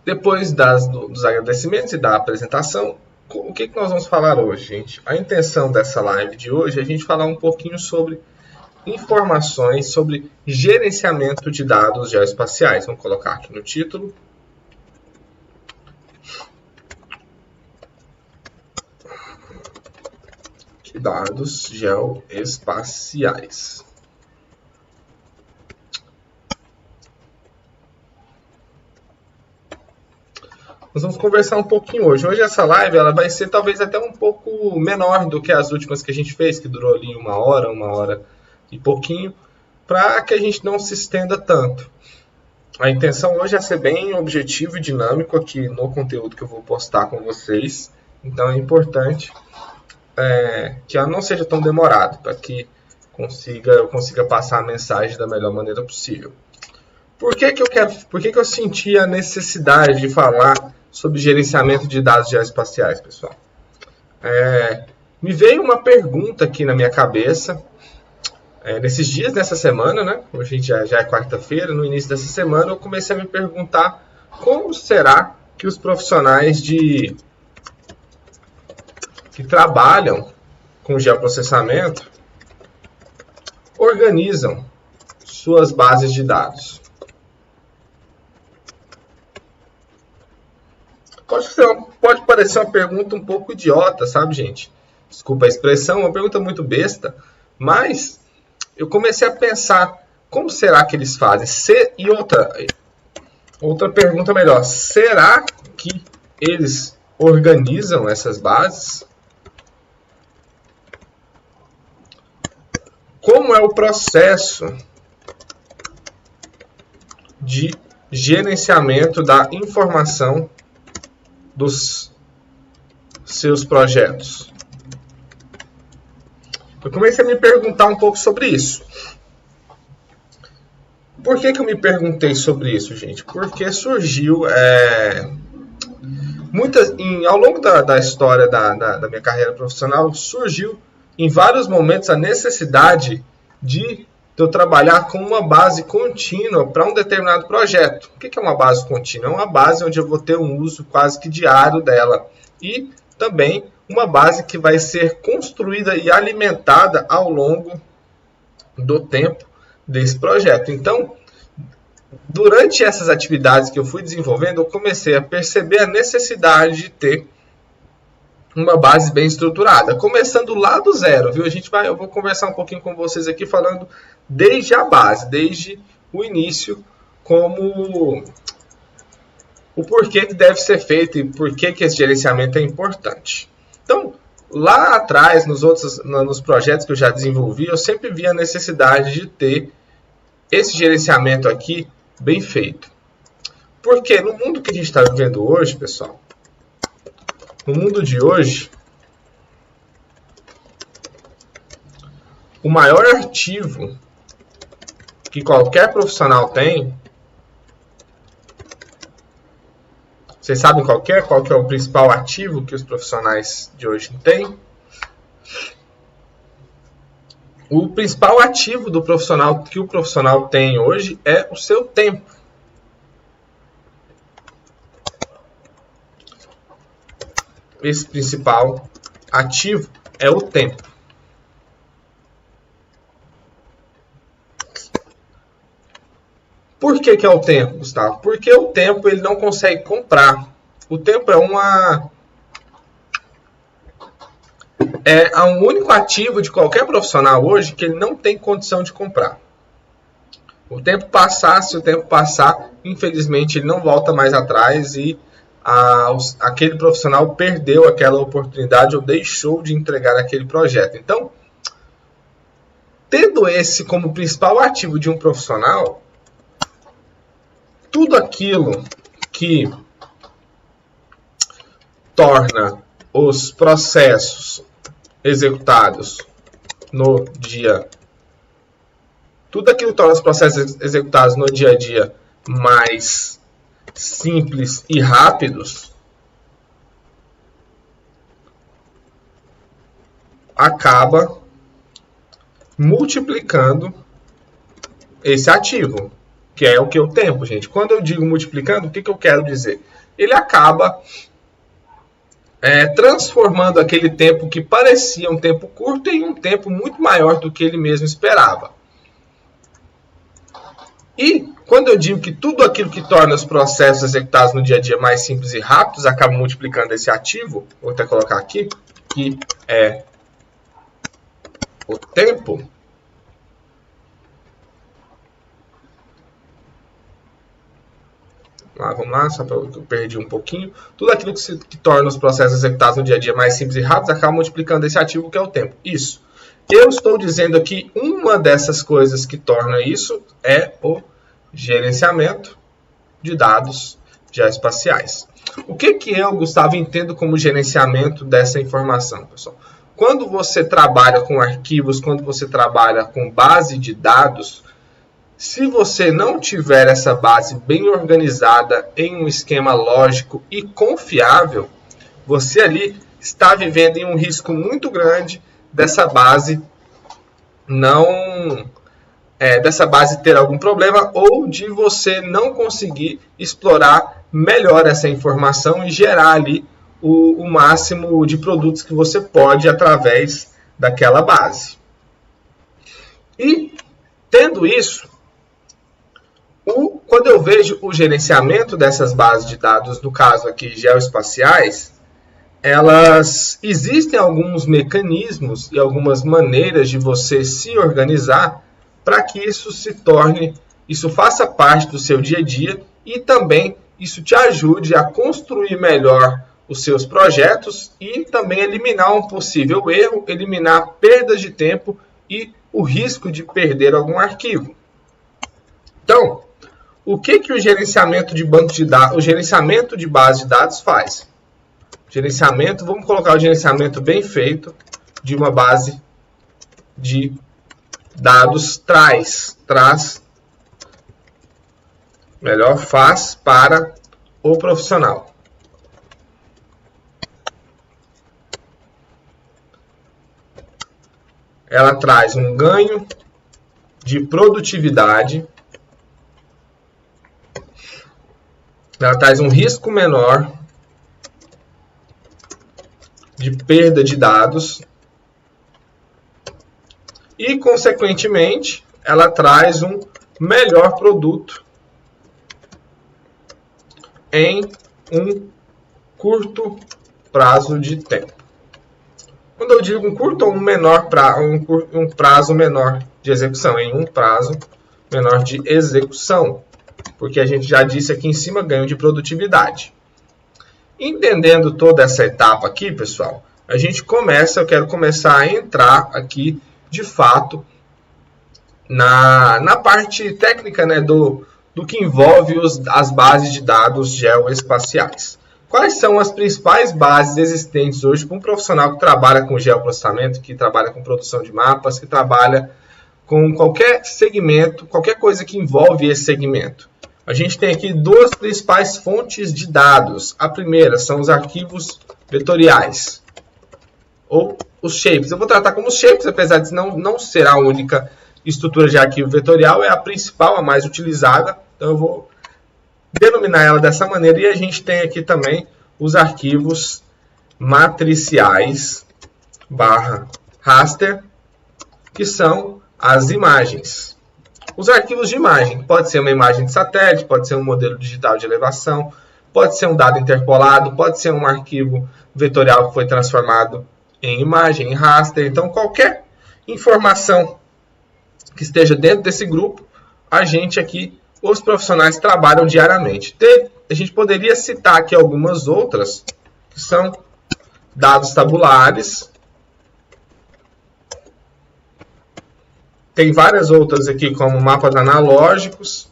Depois dos agradecimentos e da apresentação, o que nós vamos falar hoje, gente? A intenção dessa live de hoje é a gente falar um pouquinho sobre informações sobre gerenciamento de dados geoespaciais. Vamos colocar aqui no título. Dados geoespaciais. Nós vamos conversar um pouquinho hoje. Hoje essa live ela vai ser talvez até um pouco menor do que as últimas que a gente fez, que durou ali uma hora e pouquinho, para que a gente não se estenda tanto. A intenção hoje é ser bem objetivo e dinâmico aqui no conteúdo que eu vou postar com vocês. Então é importante que ela não seja tão demorado, para que eu consiga passar a mensagem da melhor maneira possível. Por que eu senti a necessidade de falar sobre gerenciamento de dados geoespaciais, pessoal? Me veio uma pergunta aqui na minha cabeça, nesses dias, nessa semana, né? Hoje já é quarta-feira, no início dessa semana, eu comecei a me perguntar como será que os profissionais que trabalham com geoprocessamento organizam suas bases de dados. Pode parecer uma pergunta um pouco idiota, sabe, gente? Desculpa a expressão, uma pergunta muito besta, mas eu comecei a pensar, como será que eles fazem? E outra pergunta melhor, será que eles organizam essas bases? Como é o processo de gerenciamento da informação dos seus projetos? Eu comecei a me perguntar um pouco sobre isso. Por que eu me perguntei sobre isso, gente? Porque surgiu ao longo da história da minha carreira profissional, surgiu em vários momentos a necessidade de eu trabalhar com uma base contínua para um determinado projeto. O que é uma base contínua? É uma base onde eu vou ter um uso quase que diário dela. E também uma base que vai ser construída e alimentada ao longo do tempo desse projeto. Então, durante essas atividades que eu fui desenvolvendo, eu comecei a perceber a necessidade de ter uma base bem estruturada, começando lá do zero, viu? Eu vou conversar um pouquinho com vocês aqui falando desde a base, desde o início, como o porquê que deve ser feito e por que esse gerenciamento é importante. Então, lá atrás, nos projetos que eu já desenvolvi, eu sempre vi a necessidade de ter esse gerenciamento aqui bem feito. Porque no mundo que a gente está vivendo hoje, pessoal, no mundo de hoje, o maior ativo que qualquer profissional tem, vocês sabem qual que é o principal ativo que os profissionais de hoje têm? O principal ativo do profissional que o profissional tem hoje é o seu tempo. Esse principal ativo é o tempo. Por que é o tempo, Gustavo? Porque o tempo ele não consegue comprar. O tempo é um único ativo de qualquer profissional hoje que ele não tem condição de comprar. Se o tempo passar, infelizmente ele não volta mais atrás e aquele profissional perdeu aquela oportunidade ou deixou de entregar aquele projeto. Então, tendo esse como principal ativo de um profissional, tudo aquilo que torna os processos executados no dia, tudo aquilo que torna os processos executados no dia a dia mais simples e rápidos, acaba multiplicando esse ativo. que é o que? O tempo, gente. Quando eu digo multiplicando, o que eu quero dizer? Ele acaba transformando aquele tempo que parecia um tempo curto em um tempo muito maior do que ele mesmo esperava. E quando eu digo que tudo aquilo que torna os processos executados no dia a dia mais simples e rápidos acaba multiplicando esse ativo, vou até colocar aqui, que é o tempo. Vamos lá, só para eu perdi um pouquinho. Tudo aquilo que torna os processos executados no dia a dia mais simples e rápidos acaba multiplicando esse ativo que é o tempo. Isso. Eu estou dizendo aqui, uma dessas coisas que torna isso é o gerenciamento de dados geoespaciais. O que eu, Gustavo, entendo como gerenciamento dessa informação, pessoal? Quando você trabalha com arquivos, quando você trabalha com base de dados, se você não tiver essa base bem organizada em um esquema lógico e confiável, você ali está vivendo em um risco muito grande dessa base dessa base ter algum problema ou de você não conseguir explorar melhor essa informação e gerar ali o máximo de produtos que você pode através daquela base. E tendo isso, quando eu vejo o gerenciamento dessas bases de dados, no caso aqui geoespaciais, existem alguns mecanismos e algumas maneiras de você se organizar para que isso faça parte do seu dia a dia e também isso te ajude a construir melhor os seus projetos e também eliminar um possível erro, eliminar perdas de tempo e o risco de perder algum arquivo. Então, o que o gerenciamento de banco de dados, o gerenciamento de base de dados faz? Vamos colocar o gerenciamento bem feito de uma base de dados faz para o profissional. Ela traz um ganho de produtividade, ela traz um risco menor de perda de dados e, consequentemente, ela traz um melhor produto em um curto prazo de tempo. Quando eu digo um curto ou um prazo menor de execução, em um prazo menor de execução, porque a gente já disse aqui em cima ganho de produtividade. Entendendo toda essa etapa aqui, pessoal, eu quero começar a entrar aqui, de fato, na parte técnica, né, do que envolve as bases de dados geoespaciais. Quais são as principais bases existentes hoje para um profissional que trabalha com geoprocessamento, que trabalha com produção de mapas, que trabalha com qualquer segmento, qualquer coisa que envolve esse segmento? A gente tem aqui duas principais fontes de dados. A primeira são os arquivos vetoriais, ou os shapes. Eu vou tratar como shapes, apesar de não ser a única estrutura de arquivo vetorial, é a principal, a mais utilizada. Então eu vou denominar ela dessa maneira. E a gente tem aqui também os arquivos matriciais /raster, que são as imagens. Os arquivos de imagem, pode ser uma imagem de satélite, pode ser um modelo digital de elevação, pode ser um dado interpolado, pode ser um arquivo vetorial que foi transformado em imagem, em raster. Então, qualquer informação que esteja dentro desse grupo, os profissionais trabalham diariamente. A gente poderia citar aqui algumas outras, que são dados tabulares. Tem várias outras aqui, como mapas analógicos.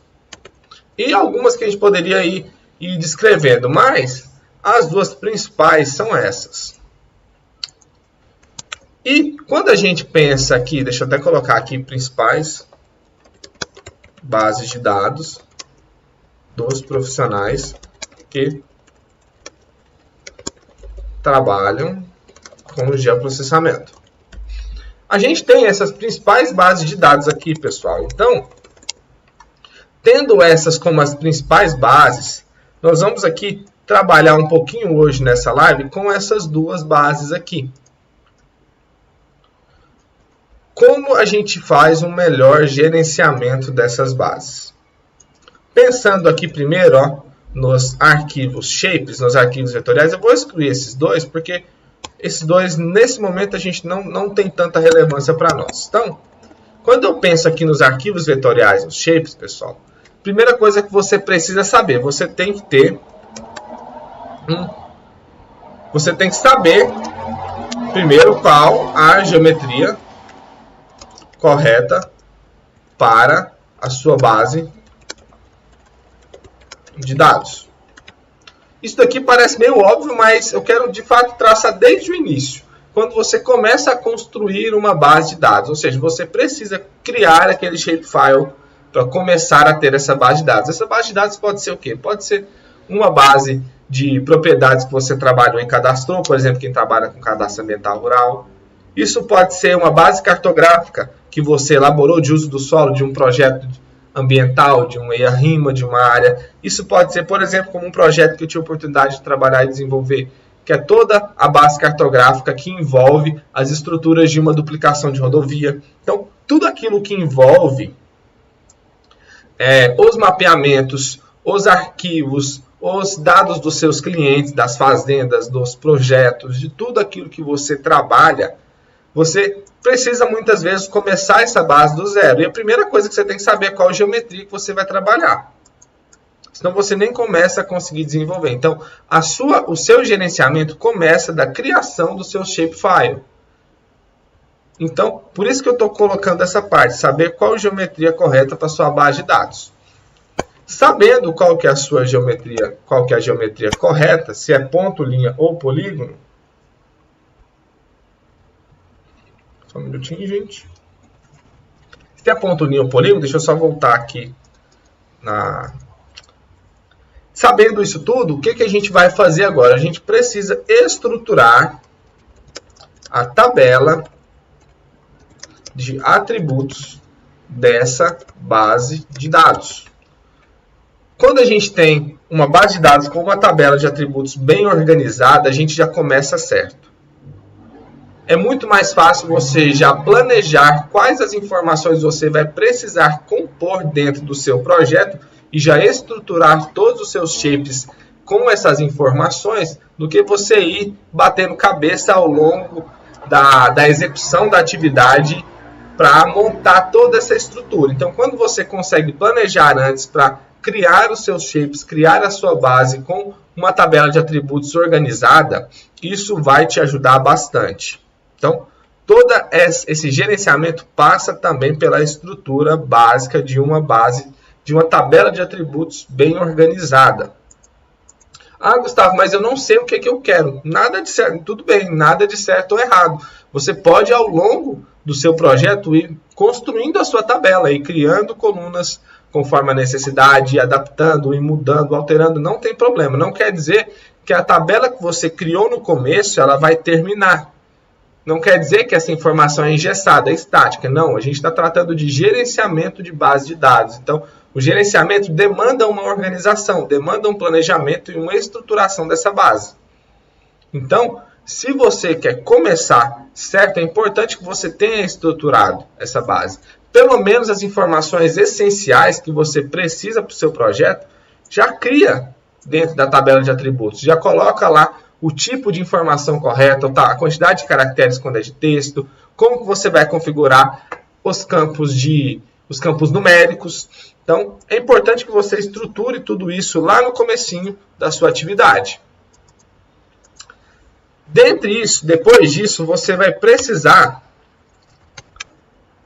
E algumas que a gente poderia ir descrevendo. Mas as duas principais são essas. E quando a gente pensa aqui, deixa eu até colocar aqui principais bases de dados dos profissionais que trabalham com geoprocessamento. A gente tem essas principais bases de dados aqui, pessoal. Então, Tendo essas como as principais bases, nós vamos aqui trabalhar um pouquinho hoje nessa live com essas duas bases aqui. Como a gente faz um melhor gerenciamento dessas bases? Pensando aqui primeiro, ó, nos arquivos shapes, nos arquivos vetoriais, eu vou excluir esses dois, porque esses dois, nesse momento, a gente não tem tanta relevância para nós. Então, quando eu penso aqui nos arquivos vetoriais, os shapes, pessoal, primeira coisa que você precisa saber, você tem que saber primeiro qual a geometria correta para a sua base de dados. Isso daqui parece meio óbvio, mas eu quero de fato traçar desde o início. Quando você começa a construir uma base de dados, ou seja, você precisa criar aquele shapefile para começar a ter essa base de dados. Essa base de dados pode ser o quê? Pode ser uma base de propriedades que você trabalhou e cadastrou, por exemplo, quem trabalha com cadastro ambiental rural. Isso pode ser uma base cartográfica que você elaborou de uso do solo de um projeto ambiental, de um EIA-RIMA, de uma área. Isso pode ser, por exemplo, como um projeto que eu tive a oportunidade de trabalhar e desenvolver, que é toda a base cartográfica que envolve as estruturas de uma duplicação de rodovia. Então, tudo aquilo que envolve os mapeamentos, os arquivos, os dados dos seus clientes, das fazendas, dos projetos, de tudo aquilo que você trabalha, você precisa muitas vezes começar essa base do zero. E a primeira coisa que você tem que saber é qual geometria que você vai trabalhar. Senão você nem começa a conseguir desenvolver. Então, o seu gerenciamento começa da criação do seu shapefile. Então, por isso que eu estou colocando essa parte, saber qual geometria correta para a sua base de dados. Sabendo qual que é a sua geometria, qual que é a geometria correta, se é ponto, linha ou polígono. Só um minutinho, gente. Se é ponto, linha ou polígono, deixa eu só voltar aqui. Sabendo isso tudo, o que a gente vai fazer agora? A gente precisa estruturar a tabela de atributos dessa base de dados. Quando a gente tem uma base de dados com uma tabela de atributos bem organizada, a gente já começa certo. É muito mais fácil você já planejar quais as informações você vai precisar compor dentro do seu projeto e já estruturar todos os seus shapes com essas informações do que você ir batendo cabeça ao longo da execução da atividade para montar toda essa estrutura. Então, quando você consegue planejar antes para criar os seus shapes, criar a sua base com uma tabela de atributos organizada, isso vai te ajudar bastante. Então, todo esse gerenciamento passa também pela estrutura básica de uma base, de uma tabela de atributos bem organizada. Ah, Gustavo, mas eu não sei o que eu quero. Nada de certo, tudo bem, nada de certo ou errado. Você pode, ao longo do seu projeto, ir construindo a sua tabela e criando colunas conforme a necessidade, adaptando, e mudando, alterando, não tem problema. Não quer dizer que a tabela que você criou no começo, ela vai terminar. Não quer dizer que essa informação é engessada, é estática. Não, a gente está tratando de gerenciamento de base de dados. Então, o gerenciamento demanda uma organização, demanda um planejamento e uma estruturação dessa base. Então, se você quer começar certo, é importante que você tenha estruturado essa base. Pelo menos as informações essenciais que você precisa para o seu projeto, já cria dentro da tabela de atributos. Já coloca lá o tipo de informação correta, a quantidade de caracteres quando é de texto, como que você vai configurar os campos numéricos. Então, é importante que você estruture tudo isso lá no comecinho da sua atividade. Depois disso,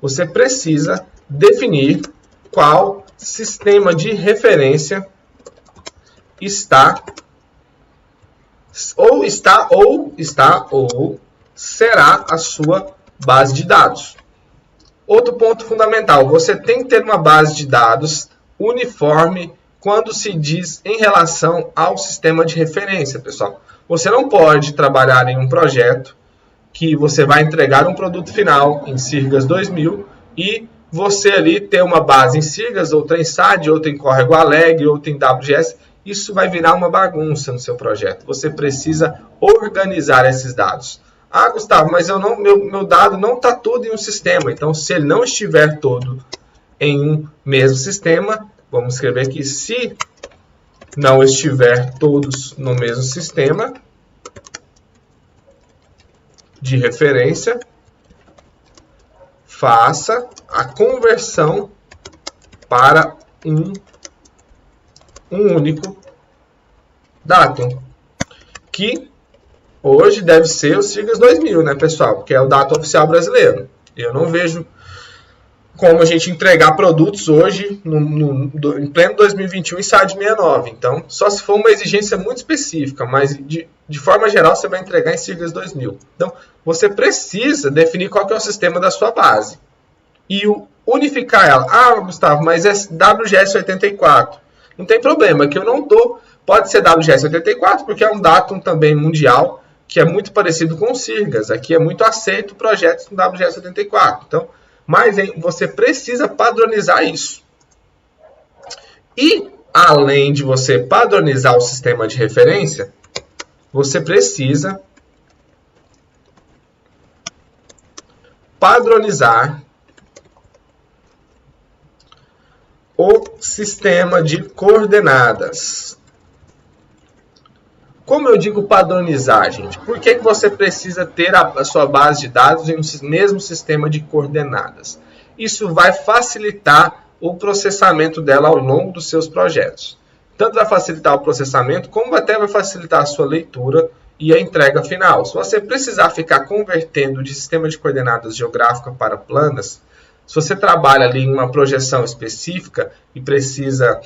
você precisa definir qual sistema de referência será a sua base de dados. Outro ponto fundamental, você tem que ter uma base de dados uniforme quando se diz em relação ao sistema de referência, pessoal. Você não pode trabalhar em um projeto que você vai entregar um produto final em Sirgas 2000 e você ali ter uma base em siglas, outra em SAD, outra em córrego alegre, outra em WGS, isso vai virar uma bagunça no seu projeto. Você precisa organizar esses dados. Ah, Gustavo, mas meu dado não está todo em um sistema. Então, se ele não estiver todo em um mesmo sistema, vamos escrever aqui, se não estiver todos no mesmo sistema de referência, faça a conversão para um único datum, que hoje deve ser o Sigas 2000, né, pessoal? Porque é o datum oficial brasileiro. Eu não vejo como a gente entregar produtos hoje, em pleno 2021, em SAD 69. Então, só se for uma exigência muito específica, mas de forma geral, você vai entregar em Sigas 2000. Então, você precisa definir qual que é o sistema da sua base e unificar ela. Ah, Gustavo, mas é WGS 84. Não tem problema, que eu não dou. Pode ser WGS 84, porque é um datum também mundial, que é muito parecido com o Sigas. Aqui é muito aceito projetos com WGS 84. Então, mas você precisa padronizar isso. E, além de você padronizar o sistema de referência, você precisa padronizar o sistema de coordenadas. Como eu digo padronizar, gente? Por que você precisa ter a sua base de dados em um mesmo sistema de coordenadas? Isso vai facilitar o processamento dela ao longo dos seus projetos. Tanto vai facilitar o processamento, como até vai facilitar a sua leitura e a entrega final. Se você precisar ficar convertendo de sistema de coordenadas geográfica para planas, se você trabalha ali em uma projeção específica e precisa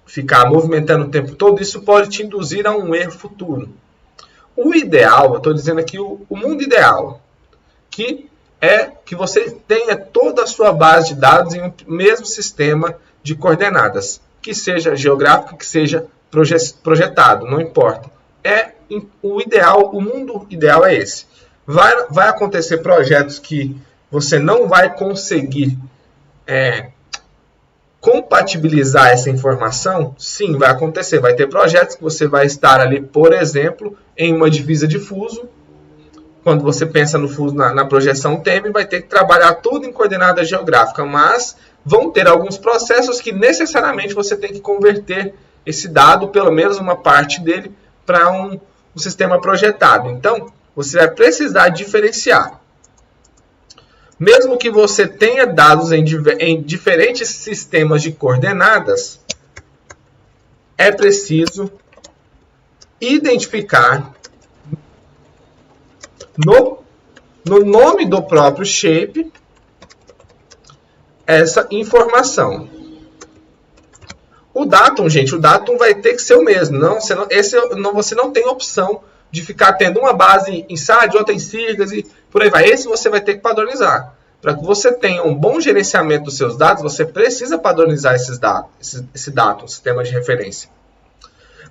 ficar movimentando o tempo todo, isso pode te induzir a um erro futuro. O ideal, eu estou dizendo aqui o mundo ideal, que é que você tenha toda a sua base de dados em um mesmo sistema de coordenadas, que seja geográfico, que seja projetado, não importa. O ideal, o mundo ideal é esse. Vai acontecer projetos que você não vai conseguir compatibilizar essa informação? Sim, vai acontecer. Vai ter projetos que você vai estar ali, por exemplo, em uma divisa de fuso. Quando você pensa no fuso na projeção TEM, vai ter que trabalhar tudo em coordenada geográfica, mas vão ter alguns processos que necessariamente você tem que converter esse dado, pelo menos uma parte dele, para um sistema projetado. Então, você vai precisar diferenciar. Mesmo que você tenha dados em diferentes sistemas de coordenadas, é preciso identificar no nome do próprio shape essa informação. O datum, gente, o datum vai ter que ser o mesmo. Você não tem opção de ficar tendo uma base em SAD, outra em siglas e por aí vai. Esse você vai ter que padronizar. Para que você tenha um bom gerenciamento dos seus dados, você precisa padronizar esse datum, sistema de referência.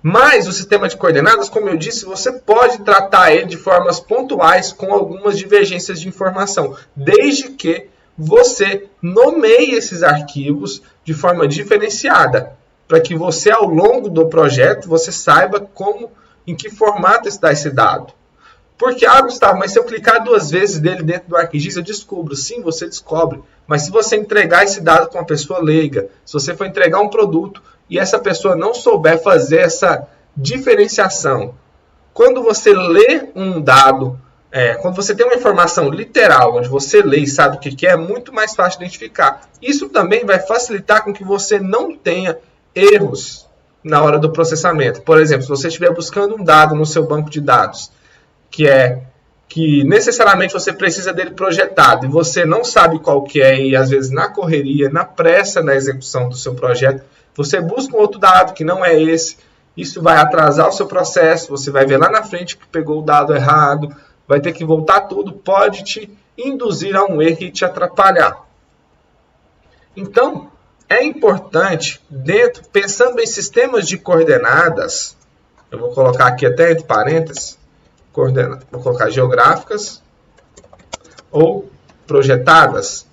Mas o sistema de coordenadas, como eu disse, você pode tratar ele de formas pontuais com algumas divergências de informação, desde que você nomeie esses arquivos de forma diferenciada, para que você, ao longo do projeto, você saiba em que formato está esse dado. Porque, Gustavo, mas se eu clicar 2 vezes dele dentro do ArcGIS, eu descubro. Sim, você descobre. Mas se você entregar esse dado para uma pessoa leiga, se você for entregar um produto e essa pessoa não souber fazer essa diferenciação, quando você lê um dado, quando você tem uma informação literal, onde você lê e sabe o que é muito mais fácil de identificar. Isso também vai facilitar com que você não tenha erros na hora do processamento. Por exemplo, se você estiver buscando um dado no seu banco de dados, que necessariamente você precisa dele projetado e você não sabe qual que é, e às vezes na correria, na pressa na execução do seu projeto, você busca um outro dado que não é esse, isso vai atrasar o seu processo, você vai ver lá na frente que pegou o dado errado, vai ter que voltar tudo, pode te induzir a um erro e te atrapalhar. Então, é importante, pensando em sistemas de coordenadas, eu vou colocar aqui até entre parênteses, vou colocar geográficas ou projetadas.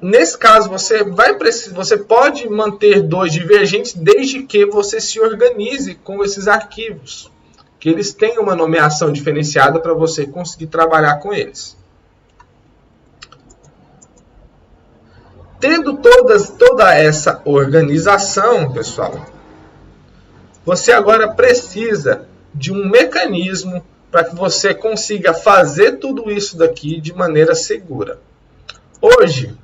nesse caso, você pode manter dois divergentes desde que você se organize com esses arquivos, que eles tenham uma nomeação diferenciada para você conseguir trabalhar com eles. Tendo toda essa organização, pessoal, você agora precisa de um mecanismo para que você consiga fazer tudo isso daqui de maneira segura. Hoje,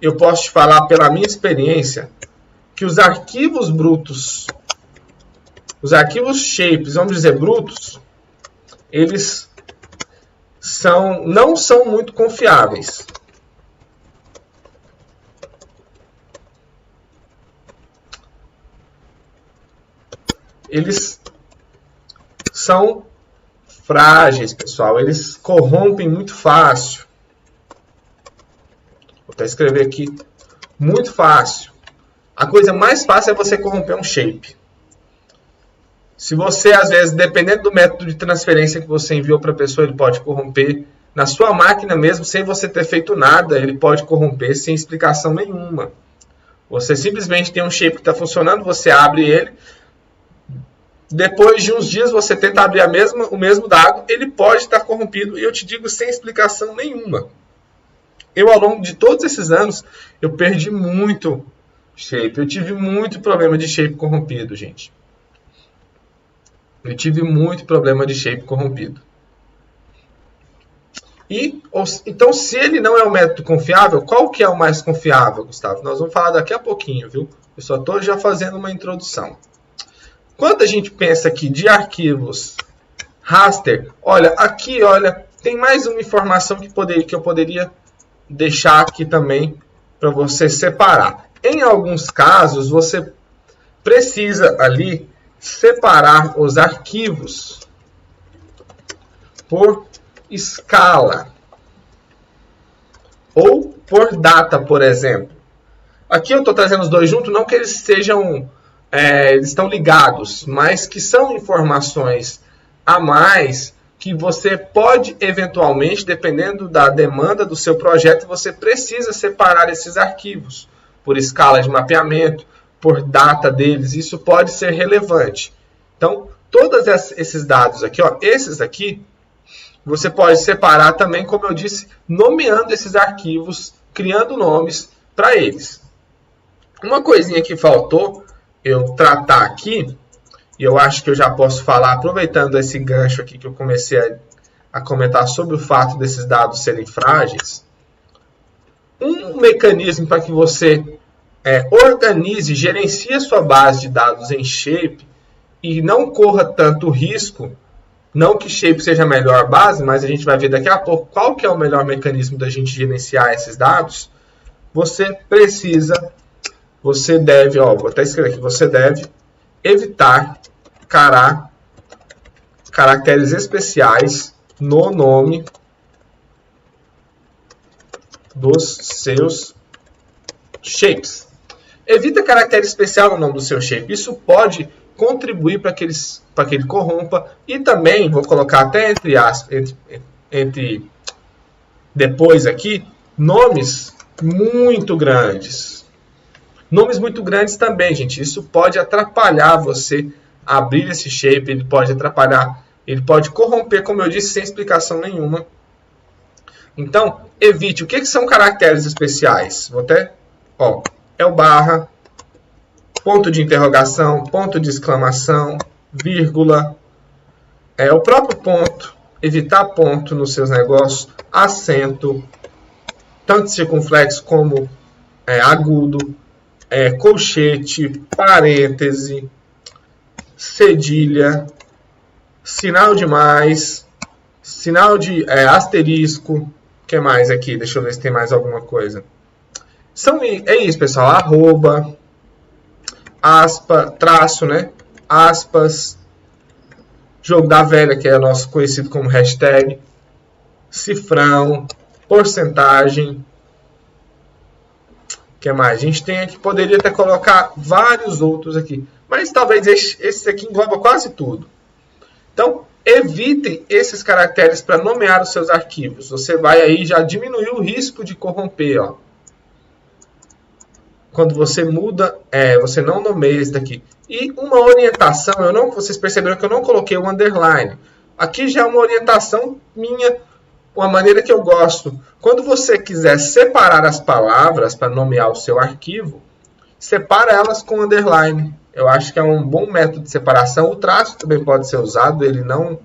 eu posso te falar pela minha experiência que os arquivos brutos, os arquivos shapes, vamos dizer brutos, eles não são muito confiáveis. Eles são frágeis, pessoal. Eles corrompem muito fácil. Vou até escrever aqui. Muito fácil. A coisa mais fácil é você corromper um shape. Se você, às vezes, dependendo do método de transferência que você enviou para a pessoa, ele pode corromper. Na sua máquina mesmo, sem você ter feito nada, ele pode corromper sem explicação nenhuma. Você simplesmente tem um shape que está funcionando, você abre ele. Depois de uns dias você tenta abrir o mesmo dado, ele pode estar corrompido, e eu te digo sem explicação nenhuma. Eu, ao longo de todos esses anos, eu perdi muito shape. Eu tive muito problema de shape corrompido, gente. Eu tive muito problema de shape corrompido. Então, se ele não é um método confiável, qual que é o mais confiável, Gustavo? Nós vamos falar daqui a pouquinho, viu? Eu só estou já fazendo uma introdução. Quando a gente pensa aqui de arquivos raster, olha, aqui, olha, tem mais uma informação que eu poderia deixar aqui também para você separar. Em alguns casos, você precisa ali separar os arquivos por escala ou por data, por exemplo. Aqui eu estou trazendo os dois juntos, não que eles sejam... eles estão ligados, mas que são informações a mais que você pode eventualmente, dependendo da demanda do seu projeto, você precisa separar esses arquivos por escala de mapeamento, por data deles. Isso pode ser relevante. Então, todos esses dados aqui, ó, esses aqui, você pode separar também, como eu disse, nomeando esses arquivos, criando nomes para eles. Uma coisinha que faltou eu tratar aqui, e eu acho que eu já posso falar, aproveitando esse gancho aqui que eu comecei a comentar sobre o fato desses dados serem frágeis, um mecanismo para que você organize, gerencie a sua base de dados em shape e não corra tanto risco, não que shape seja a melhor base, mas a gente vai ver daqui a pouco qual que é o melhor mecanismo da gente gerenciar esses dados, você deve, vou até escrever aqui, você deve evitar caracteres especiais no nome dos seus shapes. Evita caractere especial no nome do seu shape. Isso pode contribuir para que ele corrompa. E também, vou colocar até entre depois aqui, nomes muito grandes. Nomes muito grandes também, gente. Isso pode atrapalhar você abrir esse shape. Ele pode atrapalhar, ele pode corromper, como eu disse, sem explicação nenhuma. Então, evite. O que são caracteres especiais? Vou até... é o barra, ponto de interrogação, ponto de exclamação, vírgula. É o próprio ponto. Evitar ponto nos seus negócios. Acento. Tanto circunflexo como agudo. Colchete, parêntese, cedilha, sinal de mais, sinal de asterisco. O que mais aqui? Deixa eu ver se tem mais alguma coisa. É isso, pessoal. Arroba, aspa, traço, né? Aspas, jogo da velha, que é nosso conhecido como hashtag, cifrão, porcentagem. O que mais? A gente tem aqui, poderia até colocar vários outros aqui, mas talvez esse aqui engloba quase tudo. Então, evitem esses caracteres para nomear os seus arquivos. Você vai aí já diminuir o risco de corromper, quando você muda, você não nomeia isso daqui. E uma orientação, vocês perceberam que eu não coloquei o underline. Aqui já é uma orientação minha, uma maneira que eu gosto. Quando você quiser separar as palavras para nomear o seu arquivo, separa elas com underline. Eu acho que é um bom método de separação. O traço também pode ser usado, ele não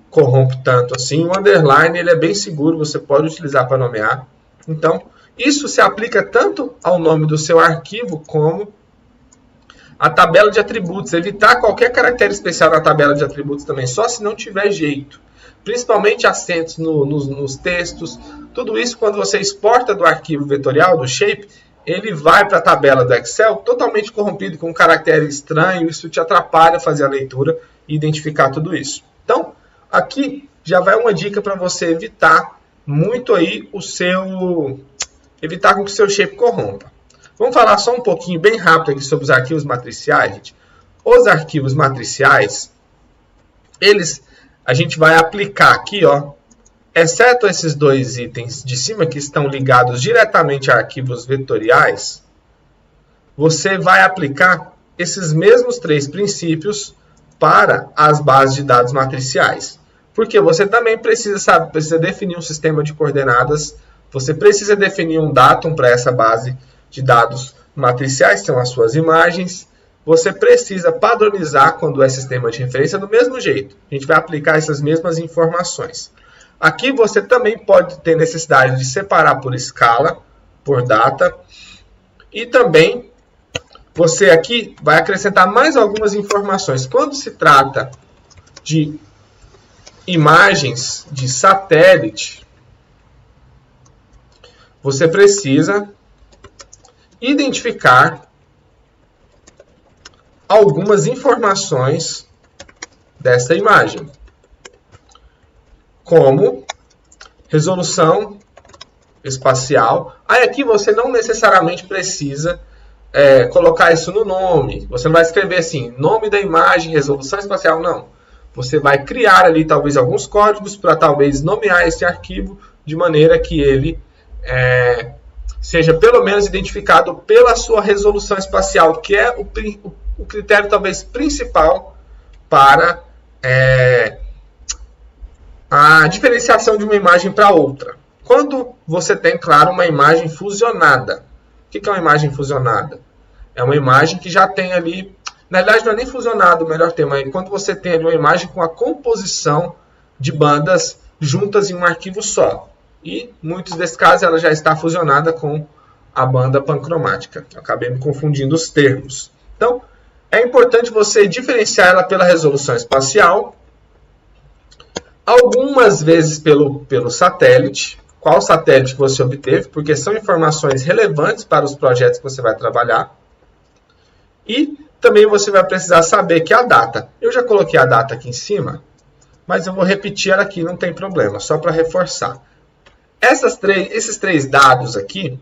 corrompe tanto assim. O underline ele é bem seguro, você pode utilizar para nomear. Então, isso se aplica tanto ao nome do seu arquivo como a tabela de atributos. Evitar qualquer caractere especial na tabela de atributos também, só se não tiver jeito. Principalmente acentos nos textos. Tudo isso, quando você exporta do arquivo vetorial, do shape, ele vai para a tabela do Excel totalmente corrompido, com um caractere estranho. Isso te atrapalha fazer a leitura e identificar tudo isso. Então, aqui já vai uma dica para você evitar muito aí evitar que o seu shape corrompa. Vamos falar só um pouquinho, bem rápido aqui sobre os arquivos matriciais, gente. Os arquivos matriciais, a gente vai aplicar aqui, ó, exceto esses dois itens de cima que estão ligados diretamente a arquivos vetoriais, você vai aplicar esses mesmos 3 princípios para as bases de dados matriciais. Porque você também precisa definir um sistema de coordenadas, você precisa definir um datum para essa base de dados matriciais, que são as suas imagens. Você precisa padronizar quando é sistema de referência do mesmo jeito. A gente vai aplicar essas mesmas informações. Aqui você também pode ter necessidade de separar por escala, por data. E também você aqui vai acrescentar mais algumas informações. Quando se trata de imagens de satélite, você precisa identificar algumas informações desta imagem, como resolução espacial. Aí aqui você não necessariamente precisa colocar isso no nome. Você não vai escrever assim, nome da imagem, resolução espacial, não. Você vai criar ali talvez alguns códigos para talvez nomear esse arquivo de maneira que ele seja pelo menos identificado pela sua resolução espacial, que é o critério talvez principal para a diferenciação de uma imagem para outra. Quando você tem, claro, uma imagem fusionada. O que é uma imagem fusionada? É uma imagem que já tem ali... Na verdade, não é nem fusionado o melhor termo. É quando você tem ali uma imagem com a composição de bandas juntas em um arquivo só. E, em muitos desses casos, ela já está fusionada com a banda pancromática. Eu acabei me confundindo os termos. Então, é importante você diferenciar ela pela resolução espacial, algumas vezes pelo satélite. Qual satélite que você obteve, porque são informações relevantes para os projetos que você vai trabalhar. E também você vai precisar saber que a data, eu já coloquei a data aqui em cima, mas eu vou repetir ela aqui, não tem problema, só para reforçar. Esses 3 dados aqui,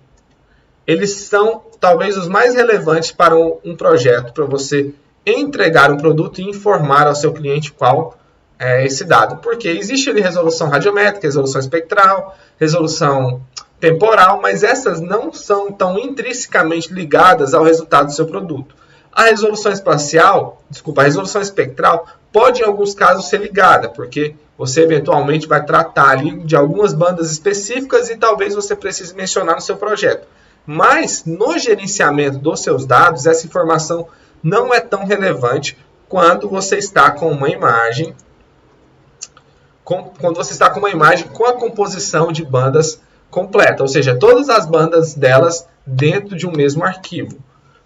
eles são talvez os mais relevantes para um projeto, para você entregar um produto e informar ao seu cliente qual é esse dado. Porque existe ali resolução radiométrica, resolução espectral, resolução temporal, mas essas não são tão intrinsecamente ligadas ao resultado do seu produto. A resolução espectral pode em alguns casos ser ligada, porque você eventualmente vai tratar ali de algumas bandas específicas e talvez você precise mencionar no seu projeto. Mas no gerenciamento dos seus dados, essa informação não é tão relevante quando você está com uma imagem com a composição de bandas completa, ou seja, todas as bandas delas dentro de um mesmo arquivo.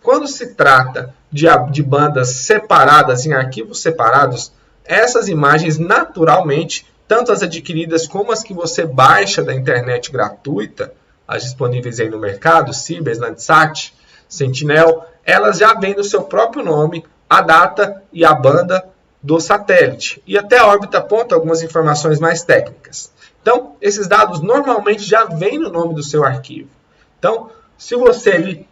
Quando se trata de bandas separadas em arquivos separados, essas imagens naturalmente, tanto as adquiridas como as que você baixa da internet gratuita, as disponíveis aí no mercado, Cibers, Landsat, Sentinel, elas já vêm no seu próprio nome, a data e a banda do satélite. E até a órbita aponta algumas informações mais técnicas. Então, esses dados normalmente já vêm no nome do seu arquivo. Então, se você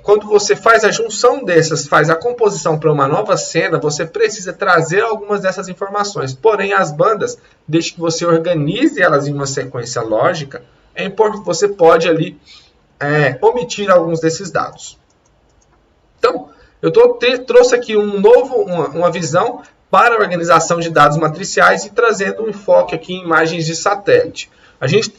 quando você faz a junção dessas, faz a composição para uma nova cena, você precisa trazer algumas dessas informações. Porém, as bandas, desde que você organize elas em uma sequência lógica, é importante, você pode ali omitir alguns desses dados. Então, eu trouxe aqui uma visão para a organização de dados matriciais e trazendo um enfoque aqui em imagens de satélite. A gente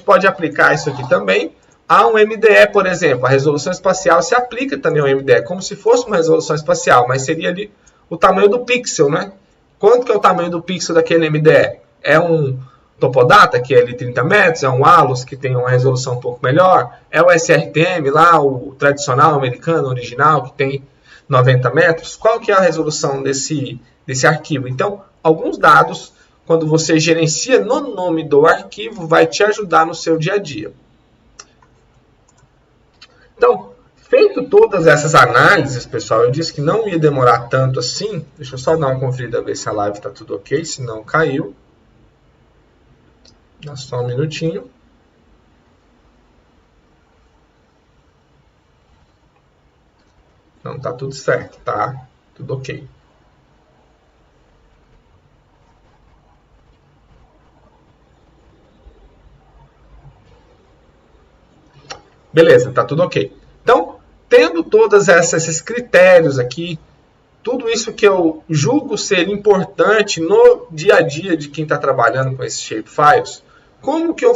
pode aplicar isso aqui também a um MDE, por exemplo. A resolução espacial se aplica também ao MDE, como se fosse uma resolução espacial, mas seria ali o tamanho do pixel, né? Quanto que é o tamanho do pixel daquele MDE? É um Topodata, que é ali 30 metros, é um ALUS, que tem uma resolução um pouco melhor, é o SRTM lá, o tradicional americano, original, que tem 90 metros. Qual que é a resolução desse arquivo? Então, alguns dados, quando você gerencia no nome do arquivo, vai te ajudar no seu dia a dia. Então, feito todas essas análises, pessoal, eu disse que não ia demorar tanto assim. Deixa eu só dar uma conferida, ver se a live está tudo ok, se não caiu. Dá só um minutinho. Não, tá tudo certo, tá? Tudo ok. Beleza, tá tudo ok. Então, tendo todos esses critérios aqui, tudo isso que eu julgo ser importante no dia a dia de quem está trabalhando com esses shapefiles, como que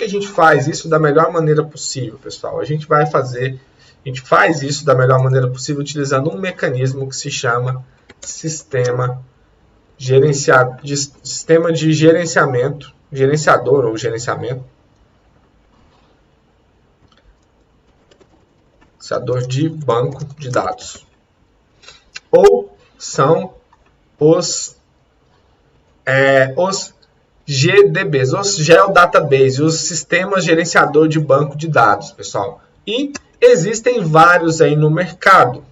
a gente faz isso da melhor maneira possível, pessoal? A gente faz isso da melhor maneira possível utilizando um mecanismo que se chama sistema de gerenciador ou gerenciamento, de banco de dados. Ou são os GDBs, os Geodatabase, os sistemas gerenciador de banco de dados, pessoal. E existem vários aí no mercado.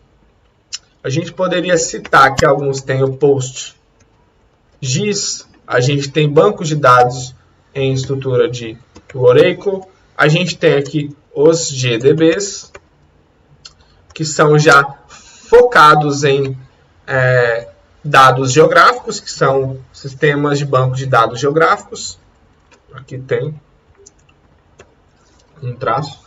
A gente poderia citar que alguns têm o PostGIS, a gente tem bancos de dados em estrutura de Oracle, a gente tem aqui os GDBs, que são já focados em dados geográficos, que são sistemas de banco de dados geográficos. Aqui tem um traço.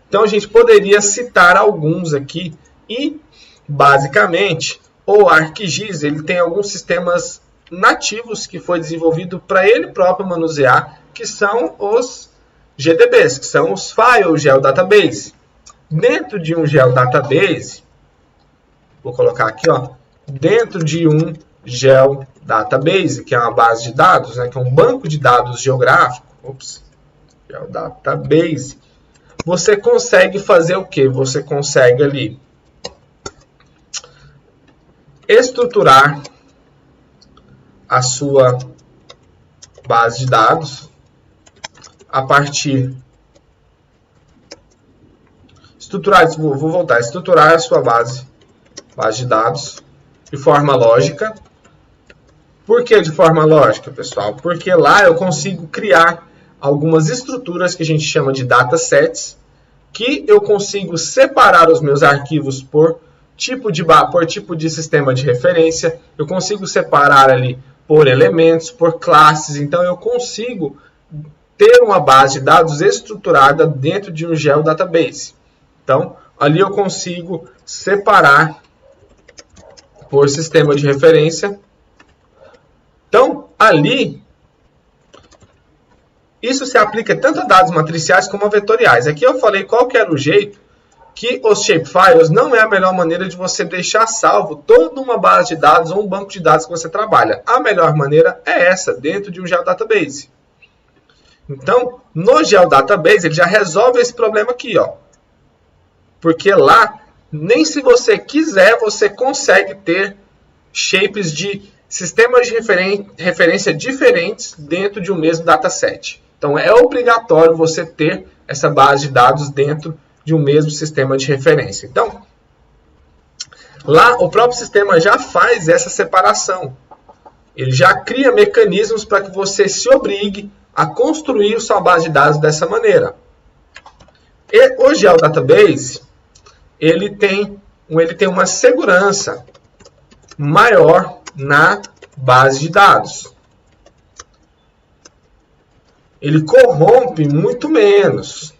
Então, a gente poderia citar alguns aqui. E, basicamente, o ArcGIS ele tem alguns sistemas nativos que foi desenvolvido para ele próprio manusear, que são os GDBs, que são os File Geodatabase. Dentro de um Geodatabase, vou colocar aqui, ó, dentro de um Geodatabase, que é uma base de dados, né, que é um banco de dados geográfico, Geodatabase, você consegue fazer o quê? Você consegue ali estruturar a sua base de dados a partir estruturar a sua base de dados de forma lógica. Por que de forma lógica, pessoal? Porque lá eu consigo criar algumas estruturas que a gente chama de datasets, que eu consigo separar os meus arquivos por tipo de sistema de referência, eu consigo separar ali por elementos, por classes, então eu consigo ter uma base de dados estruturada dentro de um Geodatabase. Então, ali eu consigo separar por sistema de referência. Então, ali, isso se aplica tanto a dados matriciais como a vetoriais. Aqui eu falei qual que era o jeito que os shapefiles não é a melhor maneira de você deixar salvo toda uma base de dados ou um banco de dados que você trabalha. A melhor maneira é essa, dentro de um Geodatabase. Então, no Geodatabase, ele já resolve esse problema aqui, ó. Porque lá, nem se você quiser, você consegue ter shapes de sistemas de referência diferentes dentro de um mesmo dataset. Então, é obrigatório você ter essa base de dados dentro de um mesmo sistema de referência. Então, lá o próprio sistema já faz essa separação. Ele já cria mecanismos para que você se obrigue a construir sua base de dados dessa maneira. E o Geodatabase, ele tem uma segurança maior na base de dados. Ele corrompe muito menos.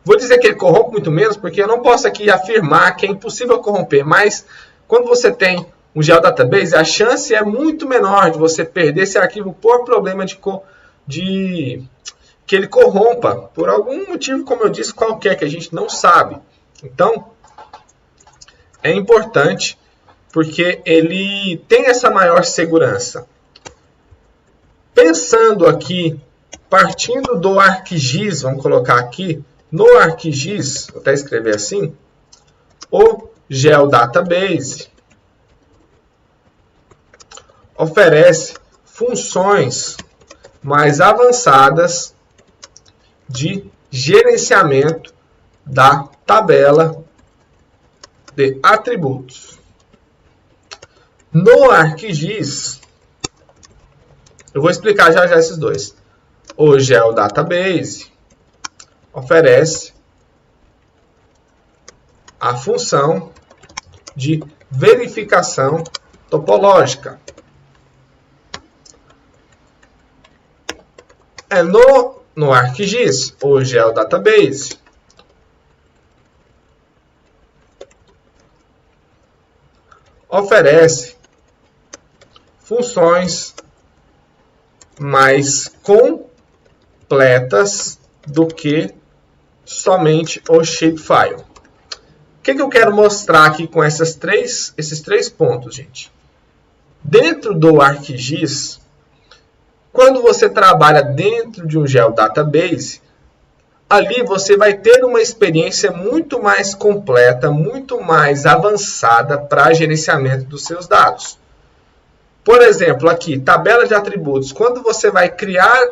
Vou dizer que ele corrompe muito menos, porque eu não posso aqui afirmar que é impossível corromper, mas quando você tem um geodatabase, a chance é muito menor de você perder esse arquivo por problema de que ele corrompa, por algum motivo, como eu disse, qualquer, que a gente não sabe. Então, é importante, porque ele tem essa maior segurança. Pensando aqui, partindo do ArcGIS, vamos colocar aqui, no ArcGIS, vou até escrever assim, o Geodatabase oferece funções mais avançadas de gerenciamento da tabela de atributos. No ArcGIS, eu vou explicar já esses dois. O Geodatabase oferece a função de verificação topológica. No ArcGIS, o Geodatabase oferece funções mais completas do que somente o shapefile. O que eu quero mostrar aqui com esses três pontos, gente? Dentro do ArcGIS, quando você trabalha dentro de um Geodatabase, ali você vai ter uma experiência muito mais completa, muito mais avançada para gerenciamento dos seus dados. Por exemplo, aqui, tabela de atributos. Quando você vai criar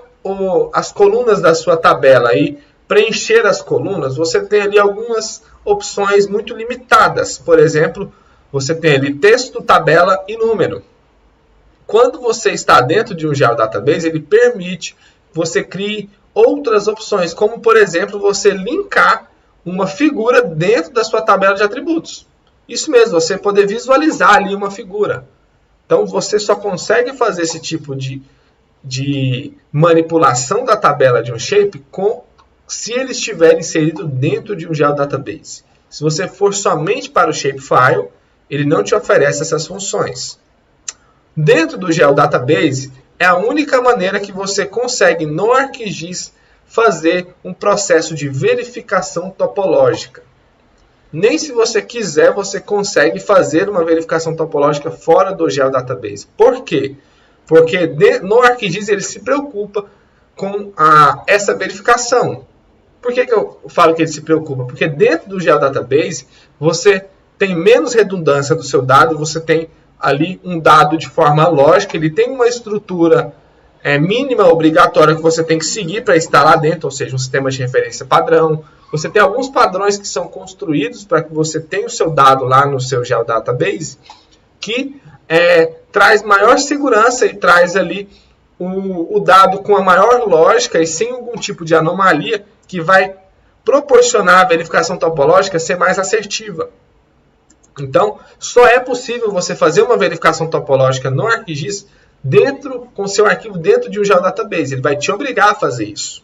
as colunas da sua tabela e preencher as colunas, você tem ali algumas opções muito limitadas. Por exemplo, você tem ali texto, tabela e número. Quando você está dentro de um Geodatabase, ele permite que você crie outras opções, como, por exemplo, você linkar uma figura dentro da sua tabela de atributos. Isso mesmo, você poder visualizar ali uma figura. Então, você só consegue fazer esse tipo de manipulação da tabela de um shape se ele estiver inserido dentro de um Geodatabase. Se você for somente para o shapefile, ele não te oferece essas funções. Dentro do Geodatabase, é a única maneira que você consegue, no ArcGIS, fazer um processo de verificação topológica. Nem se você quiser, você consegue fazer uma verificação topológica fora do Geodatabase. Por quê? Porque no ArcGIS ele se preocupa com essa verificação. Por que eu falo que ele se preocupa? Porque dentro do Geodatabase, você tem menos redundância do seu dado, você tem ali um dado de forma lógica, ele tem uma estrutura mínima obrigatória que você tem que seguir para estar lá dentro, ou seja, um sistema de referência padrão. Você tem alguns padrões que são construídos para que você tenha o seu dado lá no seu Geodatabase, que traz maior segurança e traz ali o dado com a maior lógica e sem algum tipo de anomalia, que vai proporcionar a verificação topológica ser mais assertiva. Então, só é possível você fazer uma verificação topológica no ArcGIS com seu arquivo dentro de um Geodatabase. Ele vai te obrigar a fazer isso.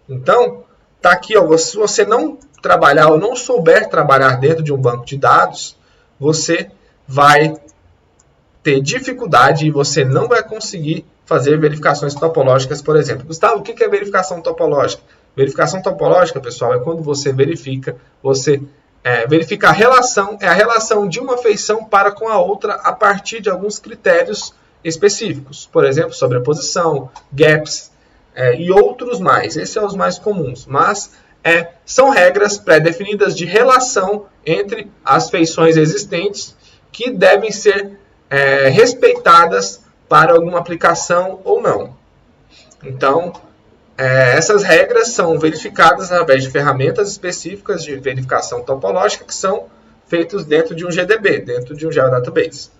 Então, tá aqui, ó, se você não trabalhar ou não souber trabalhar dentro de um banco de dados, você vai ter dificuldade e você não vai conseguir fazer verificações topológicas, por exemplo. Gustavo, o que é verificação topológica? Verificação topológica, pessoal, é quando você verifica a relação, é a relação de uma feição para com a outra a partir de alguns critérios específicos. Por exemplo, sobreposição, gaps e outros mais. Esses são os mais comuns. Mas são regras pré-definidas de relação entre as feições existentes que devem ser respeitadas para alguma aplicação ou não. Então, essas regras são verificadas através de ferramentas específicas de verificação topológica que são feitas dentro de um GDB, dentro de um Geodatabase.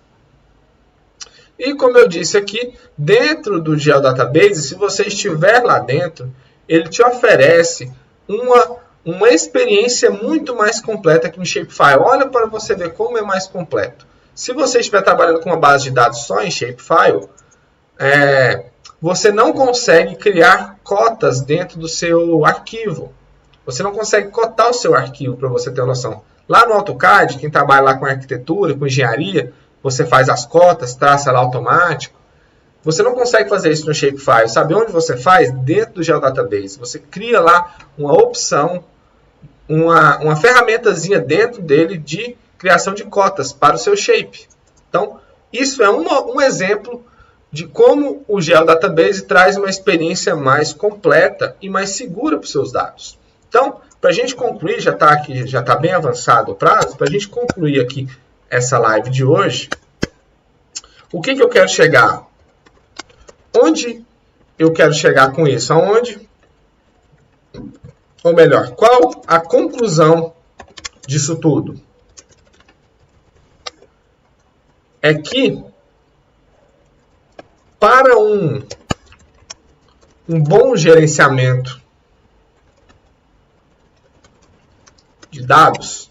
E como eu disse aqui, dentro do Geodatabase, se você estiver lá dentro, ele te oferece uma experiência muito mais completa que um shapefile. Olha para você ver como é mais completo. Se você estiver trabalhando com uma base de dados só em shapefile, você não consegue criar cotas dentro do seu arquivo. Você não consegue cotar o seu arquivo para você ter uma noção. Lá no AutoCAD, quem trabalha lá com arquitetura, com engenharia, você faz as cotas, traça lá automático. Você não consegue fazer isso no Shapefile. Sabe onde você faz? Dentro do GeoDatabase. Você cria lá uma opção, uma ferramentazinha dentro dele de criação de cotas para o seu shape. Então, isso é um exemplo de como o GeoDatabase traz uma experiência mais completa e mais segura para os seus dados. Então, para a gente concluir, já está bem avançado o prazo, para a gente concluir aqui essa live de hoje, o que eu quero chegar? Onde eu quero chegar com isso? Aonde? Ou melhor, qual a conclusão disso tudo? É que para um bom gerenciamento de dados,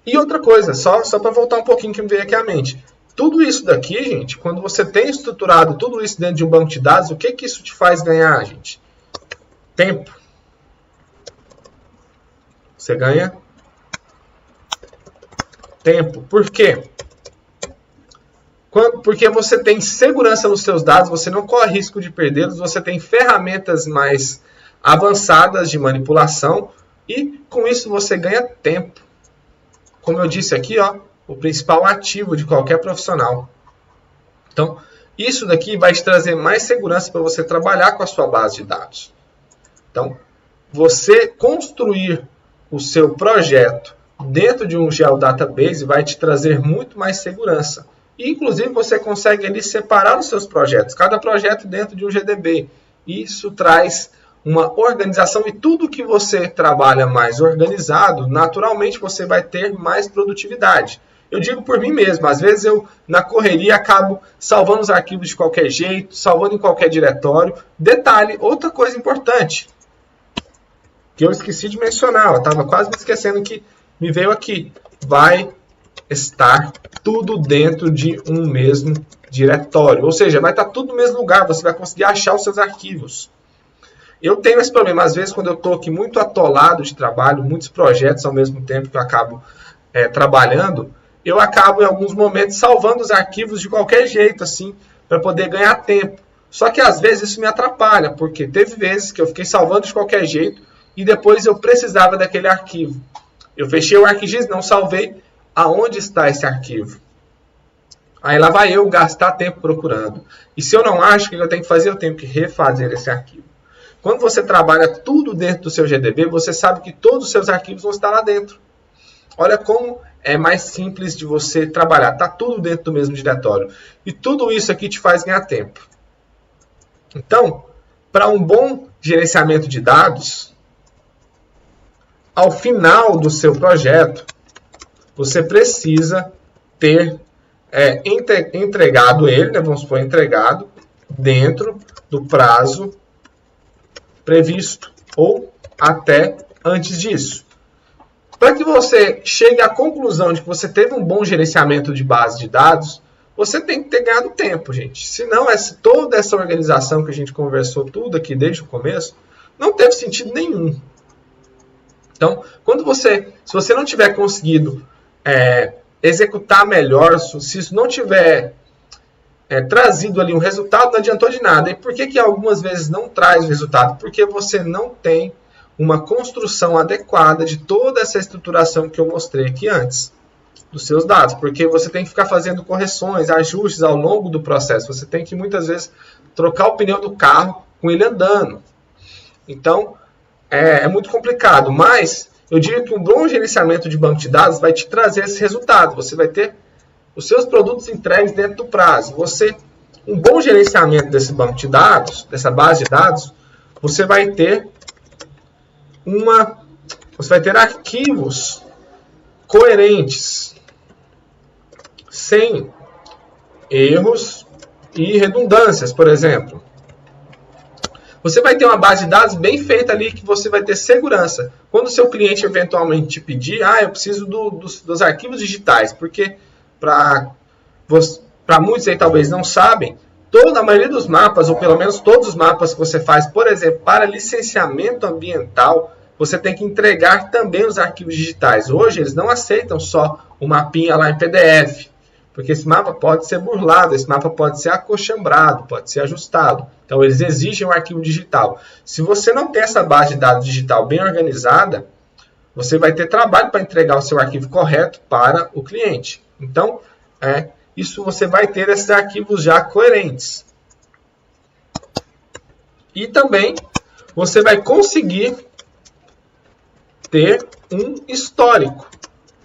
e outra coisa, só para voltar um pouquinho que me veio aqui à mente, tudo isso daqui, gente, quando você tem estruturado tudo isso dentro de um banco de dados, o que isso te faz ganhar, gente? Tempo. Você ganha tempo. Por quê? Porque você tem segurança nos seus dados, você não corre risco de perdê-los, você tem ferramentas mais avançadas de manipulação e com isso você ganha tempo. Como eu disse aqui, ó, o principal ativo de qualquer profissional. Então, isso daqui vai te trazer mais segurança para você trabalhar com a sua base de dados. Então, você construir o seu projeto dentro de um GeoDatabase vai te trazer muito mais segurança. E, inclusive, você consegue ali separar os seus projetos, cada projeto dentro de um GDB. Isso traz uma organização e tudo que você trabalha mais organizado, naturalmente você vai ter mais produtividade. Eu digo por mim mesmo, às vezes eu, na correria, acabo salvando os arquivos de qualquer jeito, salvando em qualquer diretório. Detalhe, outra coisa importante, que eu esqueci de mencionar, eu estava quase me esquecendo que me veio aqui. Vai estar tudo dentro de um mesmo diretório, ou seja, vai estar tudo no mesmo lugar, você vai conseguir achar os seus arquivos. Eu tenho esse problema, às vezes, quando eu estou aqui muito atolado de trabalho, muitos projetos ao mesmo tempo que eu acabo trabalhando, eu acabo, em alguns momentos, salvando os arquivos de qualquer jeito, assim, para poder ganhar tempo. Só que, às vezes, isso me atrapalha, porque teve vezes que eu fiquei salvando de qualquer jeito e depois eu precisava daquele arquivo. Eu fechei o ArcGIS, não salvei. Aonde está esse arquivo? Aí lá vai eu gastar tempo procurando. E se eu não acho, o que eu tenho que fazer? Eu tenho que refazer esse arquivo. Quando você trabalha tudo dentro do seu GDB, você sabe que todos os seus arquivos vão estar lá dentro. Olha como é mais simples de você trabalhar. Está tudo dentro do mesmo diretório. E tudo isso aqui te faz ganhar tempo. Então, para um bom gerenciamento de dados, ao final do seu projeto, você precisa ter entregado ele, né, vamos supor, entregado dentro do prazo previsto ou até antes disso. Para que você chegue à conclusão de que você teve um bom gerenciamento de base de dados, você tem que ter ganhado tempo, gente. Senão, toda essa organização que a gente conversou tudo aqui desde o começo, não teve sentido nenhum. Então, se você não tiver conseguido executar melhor, se isso não tiver trazido ali um resultado, não adiantou de nada. E por que algumas vezes não traz resultado? Porque você não tem uma construção adequada de toda essa estruturação que eu mostrei aqui antes dos seus dados. Porque você tem que ficar fazendo correções, ajustes ao longo do processo. Você tem que muitas vezes trocar o pneu do carro com ele andando. Então, é muito complicado. Mas eu digo que um bom gerenciamento de banco de dados vai te trazer esse resultado. Você vai ter os seus produtos entregues dentro do prazo. Um bom gerenciamento desse banco de dados, dessa base de dados, você vai ter arquivos coerentes, sem erros e redundâncias, por exemplo. Você vai ter uma base de dados bem feita ali que você vai ter segurança. Quando o seu cliente eventualmente te pedir, eu preciso dos arquivos digitais, porque para muitos aí talvez não sabem, A maioria dos mapas, ou pelo menos todos os mapas que você faz, por exemplo, para licenciamento ambiental, você tem que entregar também os arquivos digitais. Hoje eles não aceitam só o mapinha lá em PDF, porque esse mapa pode ser burlado, esse mapa pode ser acochambrado, pode ser ajustado. Então eles exigem um arquivo digital. Se você não tem essa base de dados digital bem organizada, você vai ter trabalho para entregar o seu arquivo correto para o cliente. Então, isso você vai ter esses arquivos já coerentes. E também você vai conseguir ter um histórico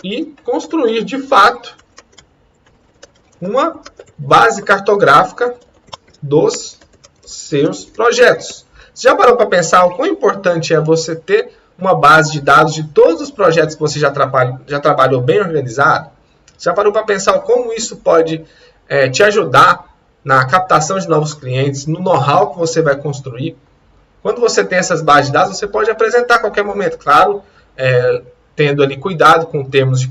e construir de fato uma base cartográfica dos seus projetos. Você já parou para pensar o quão importante é você ter uma base de dados de todos os projetos que você já trabalhou bem organizado? Você já parou para pensar como isso pode te ajudar na captação de novos clientes, no know-how que você vai construir? Quando você tem essas bases de dados, você pode apresentar a qualquer momento, claro, tendo ali cuidado com termos de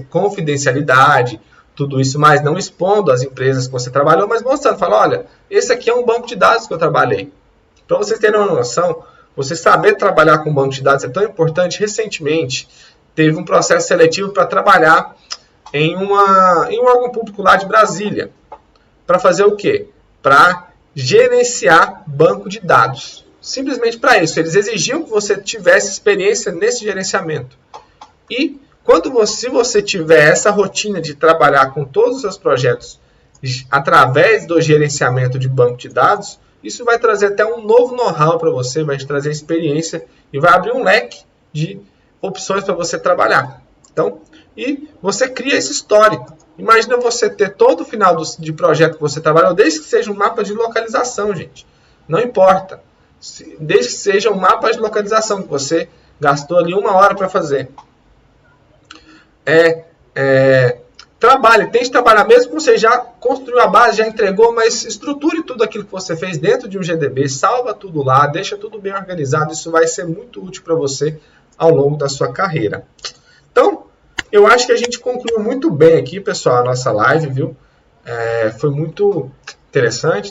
confidencialidade, tudo isso, mas não expondo as empresas que você trabalhou, mas mostrando, fala, olha, esse aqui é um banco de dados que eu trabalhei. Para vocês terem uma noção, você saber trabalhar com banco de dados é tão importante. Recentemente, teve um processo seletivo para trabalhar em um órgão público lá de Brasília. Para fazer o quê? Para gerenciar banco de dados. Simplesmente para isso. Eles exigiam que você tivesse experiência nesse gerenciamento. E se você tiver essa rotina de trabalhar com todos os seus projetos através do gerenciamento de banco de dados, isso vai trazer até um novo know-how para você, vai te trazer experiência e vai abrir um leque de opções para você trabalhar. Então, e você cria esse histórico. Imagina você ter todo o final de projeto que você trabalhou, desde que seja um mapa de localização, gente. Não importa. Desde que seja um mapa de localização que você gastou ali 1 hora para fazer. Trabalhe, tente trabalhar, mesmo que você já construiu a base, já entregou, mas estruture tudo aquilo que você fez dentro de um GDB, salva tudo lá, deixa tudo bem organizado, isso vai ser muito útil para você ao longo da sua carreira. Então, eu acho que a gente concluiu muito bem aqui, pessoal, a nossa live, viu? Foi muito interessante.